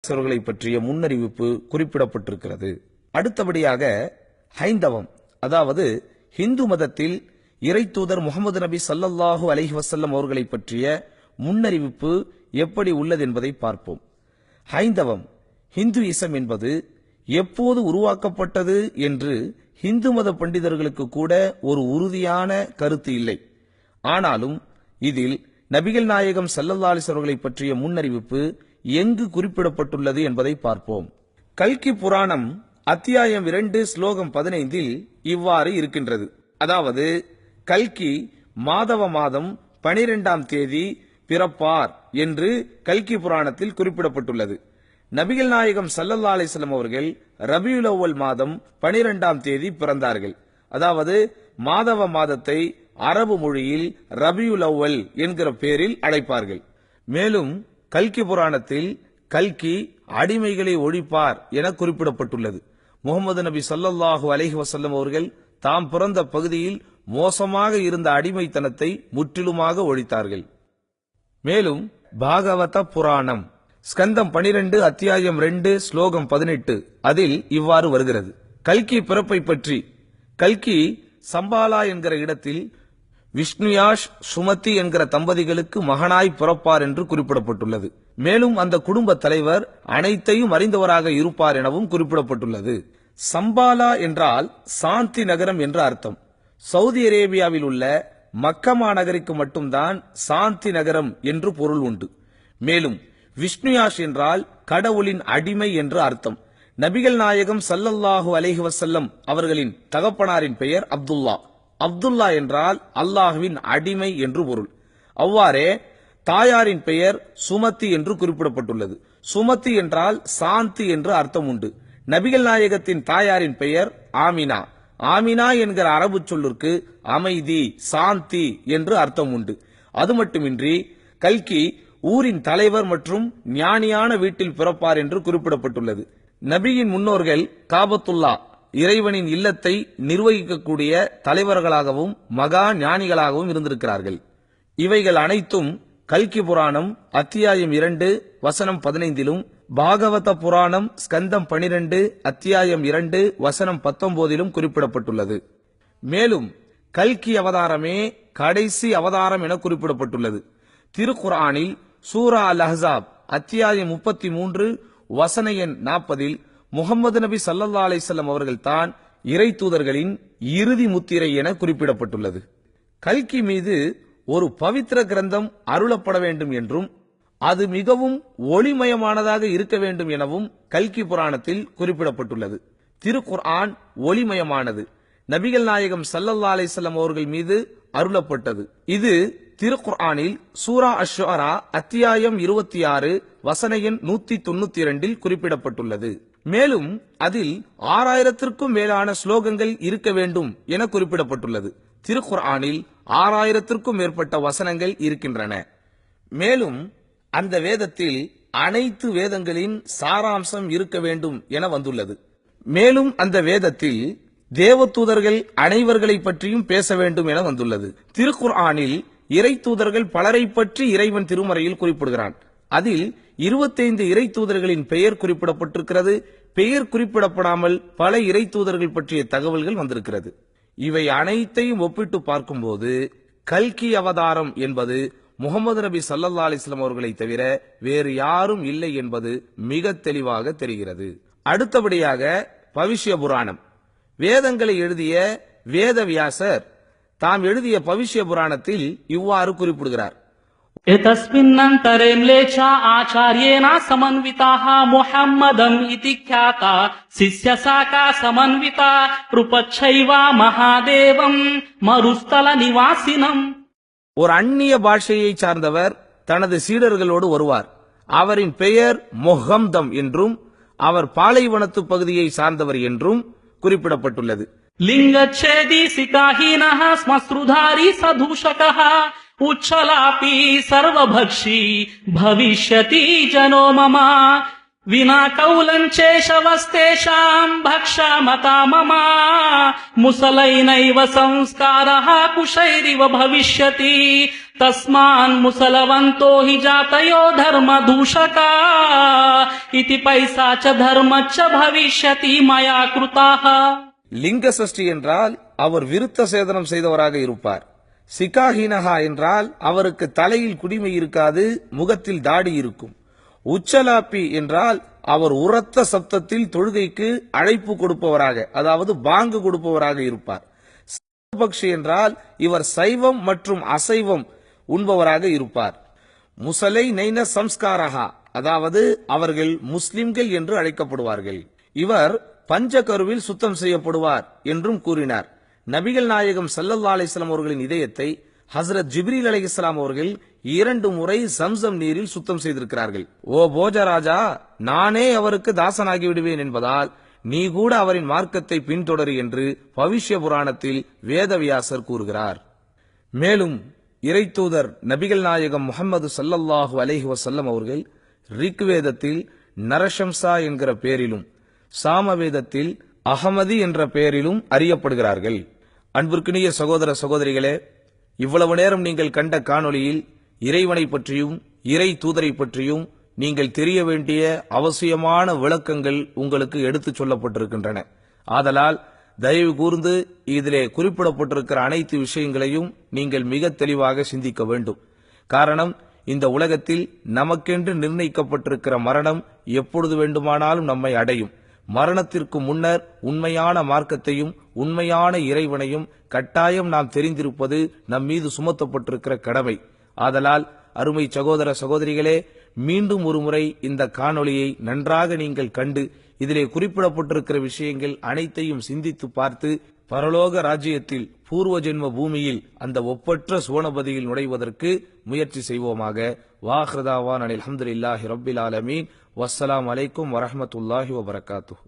அவர்களை பற்றிய முன்னறிவிப்பு குறிப்பிடப்பட்டிருக்கிறது. அடுத்தபடியாக ஹைந்தவம், அதாவது ஹிந்து மதத்தில் இறை தூதர் முகமது நபி ஸல்லல்லாஹு அலைஹி வஸல்லம் அவர்களை பற்றிய முன்னறிவிப்பு எப்படி உள்ளது என்பதை பார்ப்போம். ஹைந்தவம், ஹிந்துயிசம் என்பது எப்போது உருவாக்கப்பட்டது என்று ஹிந்து மத பண்டிதர்களுக்கு கூட ஒரு உறுதியான கருத்து இல்லை. ஆனாலும் இதில் நபிகள் நாயகம் ஸல்லல்லாஹு அலைஹி அவர்களை பற்றிய முன்னறிவிப்பு எங்கு குறிப்பிடப்பட்டுள்ளது என்பதை பார்ப்போம். கல்கி புராணம் அத்தியாயம் 2 ஸ்லோகம் 15 இவ்வாறு இருக்கின்றது. அதாவது, கல்கி மாதவ மாதம் 12ஆம் தேதி பிறப்பார் என்று கல்கி புராணத்தில் குறிப்பிடப்பட்டுள்ளது. நபிகள் நாயகம் ஸல்லல்லாஹு அலைஹி வஸல்லம் அவர்கள் ரபியுல் அவ்வல் மாதம் 12ஆம் தேதி பிறந்தார்கள். அதாவது மாதவ மாதத்தை அரபு மொழியில் ரபியுல் அவ்வல் என்கிற பெயரில் அழைப்பார்கள். மேலும் கல்கி புராணத்தில் கல்கி அடிமைகளை ஒழிப்பார் என குறிப்பிடப்பட்டுள்ளது. முகமது நபி ஸல்லல்லாஹு அலைஹி வஸல்லம் அவர்கள் தாம் பிறந்த பகுதியில் மோசமாக இருந்த அடிமைத்தனத்தை முற்றிலுமாக ஒழித்தார்கள். மேலும் பாகவத புராணம் ஸ்கந்தம் 12 அத்தியாயம் 2 ஸ்லோகம் 18 அதில் இவ்வாறு வருகிறது. கல்கி பிறப்பை பற்றி, கல்கி சம்பாலா என்கிற இடத்தில் விஷ்ணுயாஷ் சுமதி என்கிற தம்பதிகளுக்கு மகனாய் பிறப்பார் என்று குறிப்பிடப்பட்டுள்ளது. மேலும் அந்த குடும்ப தலைவர் அனைத்தையும் அறிந்தவராக இருப்பார் எனவும் குறிப்பிடப்பட்டுள்ளது. சம்பாலா என்றால் சாந்தி நகரம் என்ற அர்த்தம். சவுதி அரேபியாவில் உள்ள மக்கா நகருக்கு மட்டும்தான் சாந்தி நகரம் என்று பொருள் உண்டு. மேலும் விஷ்ணுயாஷ் என்றால் கடவுளின் அடிமை என்று அர்த்தம். நபிகள் நாயகம் ஸல்லல்லாஹு அலைஹி வஸல்லம் அவர்களின் தகப்பனாரின் பெயர் அப்துல்லா. அப்துல்லா என்றால் அல்லாஹ்வின் அடிமை என்று பொருள். அவ்வாறே தாயாரின் பெயர் சுமதி என்று குறிப்பிடப்பட்டுள்ளது. சுமதி என்றால் சாந்தி என்று அர்த்தம் உண்டு. நபிகள் நாயகத்தின் தாயாரின் பெயர் ஆமினா. ஆமினா என்கிற அரபு சொல்லிற்கு அமைதி, சாந்தி என்று அர்த்தம் உண்டு. அது மட்டுமின்றி கல்கி ஊரின் தலைவர் மற்றும் ஞானியான வீட்டில் பிறப்பார் என்று குறிப்பிடப்பட்டுள்ளது. நபியின் முன்னோர்கள் காபத்துல்லா இறைவனின் இல்லத்தை நிர்வகிக்கக்கூடிய தலைவர்களாகவும் மகா ஞானிகளாகவும் இருந்திருக்கிறார்கள். இவைகள் அனைத்தும் கல்கி புராணம் அத்தியாயம் 2 வசனம் 15 பாகவத புராணம் ஸ்கந்தம் 12 அத்தியாயம் 2 வசனம் 19 குறிப்பிடப்பட்டுள்ளது. மேலும் கல்கி அவதாரமே கடைசி அவதாரம் என குறிப்பிடப்பட்டுள்ளது. திருக்குர்ஆனில் சூரா அல் அஹ்ஸாப் அத்தியாயம் 33 வசன எண் 40 முகமது நபி ஸல்லல்லாஹு அலைஹி வஸல்லம் அவர்கள் தான் இறை தூதர்களின் இறுதி முத்திரை என குறிப்பிடப்பட்டுள்ளது. கல்கி மீது ஒரு பவித்திர கிரந்தம் அருளப்பட வேண்டும் என்றும் அது மிகவும் ஒளிமயமானதாக இருக்க வேண்டும் எனவும் கல்கி புராணத்தில் குறிப்பிடப்பட்டுள்ளது. திருக்குர்ஆன் ஒளிமயமானது. நபிகள் நாயகம் ஸல்லல்லாஹு அலைஹி வஸல்லம் அவர்கள் மீது அருளப்பட்டது. இது திருக்குர்ஆனில் சூரா அஷ்-ஷுஆரா அத்தியாயம் 26 வசன எண் 192 குறிப்பிடப்பட்டுள்ளது. மேலும் அதில் 6000ற்கும் மேலான ஸ்லோகங்கள் இருக்க வேண்டும் என குறிப்பிடப்பட்டுள்ளது. திருக்குர்ஆனில் 6000ற்கும் மேற்பட்ட வசனங்கள் இருக்கின்றன. மேலும் அந்த வேதத்தில் அனைத்து வேதங்களின் சாராம்சம் இருக்க வேண்டும் என வந்துள்ளது. மேலும் அந்த வேதத்தில் தேவதூதர்கள் அனைவர்களை பற்றியும் பேச வேண்டும் என வந்துள்ளது. திருக்குர்ஆனில் இறை தூதர்கள் பலரை பற்றி இறைவன் திருமறையில் குறிப்பிடுகிறான். அதில் 25 இறை தூதர்களின் பெயர் குறிப்பிடப்பட்டிருக்கிறது. பெயர் குறிப்பிடப்படாமல் பல இறை தூதர்கள் பற்றிய தகவல்கள் வந்திருக்கிறது. இவை அனைத்தையும் ஒப்பிட்டு பார்க்கும்போது கல்கி அவதாரம் என்பது முகமது நபி ஸல்லல்லாஹு அலைஹி வஸல்லம் அவர்களை தவிர வேறு யாரும் இல்லை என்பது மிக தெளிவாக தெரிகிறது. அடுத்தபடியாக பவிஷ்ய புராணம். வேதங்களை எழுதிய வேதவியாசர் தாம் எழுதிய பவிஷ்ய புராணத்தில் இவ்வாறு குறிப்பிடுகிறார். एतस्मिन्नन्तरे म्लेच्छा आचार्येण समन्विताः मुहम्मदम् इति ख्याता शिष्यशाखा समन्विता रूपच्छैव महादेवम् मरुस्थल निवासिनम्. ஒரு அந்நிய பாஷையை சார்ந்தவர் தனது சீடர்களோடு வருவார். அவரின் பெயர் முஹம்மதம் என்றும் அவர் பாலைவனத்து பகுதியை சார்ந்தவர் என்றும் குறிப்பிடப்பட்டுள்ளது. लिङ्गच्छेदी सिकाहीनः श्मश्रुधारी सदूषकः उच्छलापि सर्वभक्षी भविष्यति जनो मम विना कौलञ्चेशवस्तेषाम् भक्षामता मम मुसलैनैव संस्कारः कुशैरिव भविष्यति तस्मान् मुसलवन्तो हि जातयो धर्मदूषका इति पैसाच धर्मच्च भविष्यति मया कृताः. லிங்க சஷ்டி என்றால் அவர் விருத்த சேதனம் செய்தவராக இருப்பார். சிகாஹீனஹா என்றால் அவருக்கு தலையில் குடிமை இருக்காது, முகத்தில் தாடி இருக்கும். உச்சலாப்பி என்றால் அவர் உரத்த சப்தத்தில் தொழுகைக்கு அழைப்பு கொடுப்பவராக, அதாவது பாங்கு கொடுப்பவராக இருப்பார். பக்ஷி என்றால் இவர் சைவம் மற்றும் அசைவம் உண்பவராக இருப்பார். முசலை நைன சம்ஸ்காரஹா, அதாவது அவர்கள் முஸ்லிம்கள் என்று அழைக்கப்படுவார்கள். இவர் பஞ்சகருவில் சுத்தம் செய்யப்படுவார் என்றும் கூறினார். நபிகள் நாயகம் ஸல்லல்லாஹு அலைஹி வஸல்லம் அவர்களின் இதயத்தை ஹஸ்ரத் ஜிப்ரீல் அலைஹிஸ்ஸலாம் அவர்கள் 2 முறை சம்சம் நீரில் சுத்தம் செய்திருக்கிறார்கள். ஓ போஜராஜா, நானே அவருக்கு தாசனாகி விடுவேன் என்பதால் நீ கூட அவரின் மார்க்கத்தை பின்தொடரு என்று பவிஷ்ய புராணத்தில் வேதவியாசர் கூறுகிறார். மேலும் இறைத்தூதர் நபிகள் நாயகம் முஹம்மது ஸல்லல்லாஹு அலைஹி வஸல்லம் அவர்கள் ரிக்வேதத்தில் நரஷம்சா என்கிற பெயரிலும் சாமவேதத்தில் அகமதி என்ற பெயரிலும் அறியப்படுகிறார்கள். அன்பிற்கினிய சகோதர சகோதரிகளே, இவ்வளவு நேரம் நீங்கள் கண்ட காணொளியில் இறைவனை பற்றியும் இறை தூதரை பற்றியும் நீங்கள் தெரிய வேண்டிய அவசியமான விளக்கங்கள் உங்களுக்கு எடுத்துச் சொல்லப்பட்டிருக்கின்றன. ஆதலால் தயவு கூர்ந்து இதிலே குறிப்பிடப்பட்டிருக்கிற அனைத்து விஷயங்களையும் நீங்கள் மிக தெளிவாக சிந்திக்க வேண்டும். காரணம், இந்த உலகத்தில் நமக்கென்று நிர்ணயிக்கப்பட்டிருக்கிற மரணம் எப்பொழுது வேண்டுமானாலும் நம்மை அடையும். மரணத்திற்கு முன்னர் உண்மையான மார்க்கத்தையும் உண்மையான இறைவனையும் கட்டாயம் நாம் தெரிந்திருப்பது நம் மீது சுமத்தப்பட்டிருக்கிற கடமை. ஆதலால் அருமை சகோதர சகோதரிகளே, மீண்டும் ஒருமுறை இந்த காணொளியை நன்றாக நீங்கள் கண்டு இதிலே குறிப்பிடப்பட்டிருக்கிற விஷயங்கள் அனைத்தையும் சிந்தித்து பார்த்து பரலோக ராஜ்யத்தில் பூர்வ ஜென்ம பூமியில் அந்த ஒப்பற்ற சுவனபதியில் நுழைவதற்கு முயற்சி செய்வோமாக. வாஹ்ரதாவான் அல்ஹம்துலில்லாஹி ரப்பில் ஆலமீன். வஸ்ஸலாமு அலைக்கும் வரஹ்மத்துல்லாஹி வபரகாத்துஹு.